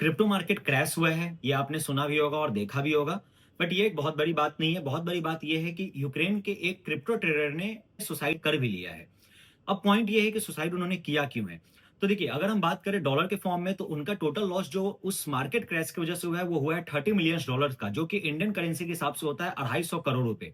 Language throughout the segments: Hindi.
क्रिप्टो मार्केट क्रैश हुआ है, ये आपने सुना भी होगा और देखा भी होगा। बट ये एक बहुत बड़ी बात नहीं है। बहुत बड़ी बात ये है कि यूक्रेन के एक क्रिप्टो ट्रेडर ने सुसाइड कर भी लिया है। अब पॉइंट ये है कि सुसाइड उन्होंने किया क्यों है? तो देखिए, अगर हम बात करें डॉलर के फॉर्म में, तो उनका टोटल लॉस जो उस मार्केट क्रैश की वजह से हुआ है, वो हुआ है $30 मिलियन का, जो कि इंडियन करेंसी के हिसाब से होता है 250 करोड़ रुपए।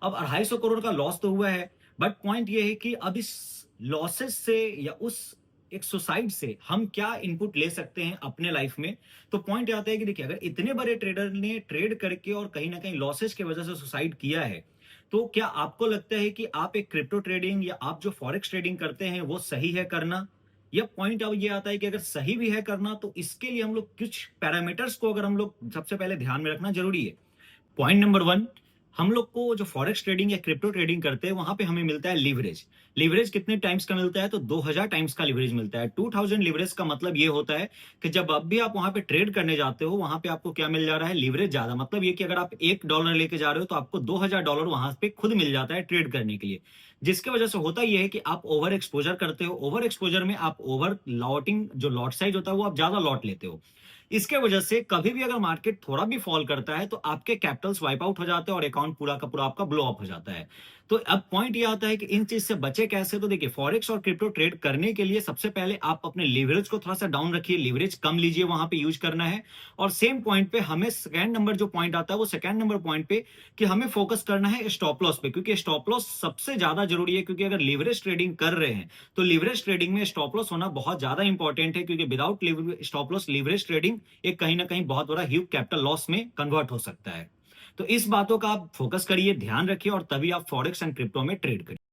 अब 250 करोड़ का लॉस तो हुआ है, बट पॉइंट ये है कि अब इस लॉसेस से या उस एक सुसाइड से हम क्या इनपुट ले सकते हैं अपने लाइफ में। तो पॉइंट ये आता है कि देखिए, अगर इतने बड़े ट्रेडर ने ट्रेड करके और कहीं ना कहीं लॉसेस की वजह से सुसाइड किया है, तो क्या आपको लगता है कि आप एक क्रिप्टो ट्रेडिंग या आप जो फॉरेक्स ट्रेडिंग करते हैं वो सही है करना? या पॉइंट अब ये आता है कि अगर सही भी है करना, तो इसके लिए हम लोग कुछ पैरामीटर्स को अगर हम लोग सबसे पहले ध्यान में रखना जरूरी है। पॉइंट नंबर वन, हम लोग को जो फॉरेक्स ट्रेडिंग या क्रिप्टो ट्रेडिंग करते हैं, वहां पे हमें मिलता है लीवरेज। लीवरेज कितने टाइम्स का मिलता है? तो 2000 टाइम्स का लीवरेज मिलता है। 2000 लीवरेज का मतलब ये होता है कि जब अब भी आप वहां पे ट्रेड करने जाते हो, वहां पे आपको क्या मिल जा रहा है? लीवरेज ज्यादा। मतलब ये कि अगर आप $1 लेके जा रहे हो, तो आपको $2000 वहां पे खुद मिल जाता है ट्रेड करने के लिए। जिसकी वजह से होता यह है कि आप ओवर एक्सपोजर करते हो। ओवर एक्सपोजर में आप ओवर लॉटिंग, जो लॉट साइज होता है, वो आप ज्यादा लॉट लेते हो। इसके वजह से कभी भी अगर मार्केट थोड़ा भी फॉल करता है, तो आपके कैपिटल्स वाइप आउट हो जाते हैं और अकाउंट पूरा का पूरा आपका ब्लो अप हो जाता है। तो अब पॉइंट ये आता है कि इन चीज से बचे कैसे? तो देखिए, फॉरेक्स और क्रिप्टो ट्रेड करने के लिए सबसे पहले आप अपने लीवरेज को थोड़ा सा डाउन रखिए, लीवरेज कम लीजिए, वहां पे यूज करना है। और सेम पॉइंट पे हमें सेकंड नंबर जो पॉइंट आता है, वो सेकंड नंबर पॉइंट पे कि हमें फोकस करना है स्टॉप लॉस पे, क्योंकि स्टॉप लॉस सबसे ज्यादा जरूरी है। क्योंकि अगर लीवरेज ट्रेडिंग कर रहे हैं, तो लीवरेज ट्रेडिंग में स्टॉप लॉस होना बहुत ज्यादा इंपॉर्टेंट है, क्योंकि without stop loss leverage trading एक कहीं ना कहीं बहुत बड़ा ह्यूज कैपिटल लॉस में कन्वर्ट हो सकता है। तो इस बातों का आप फोकस करिए, ध्यान रखिए, और तभी आप फॉरेक्स एंड क्रिप्टो में ट्रेड करिए।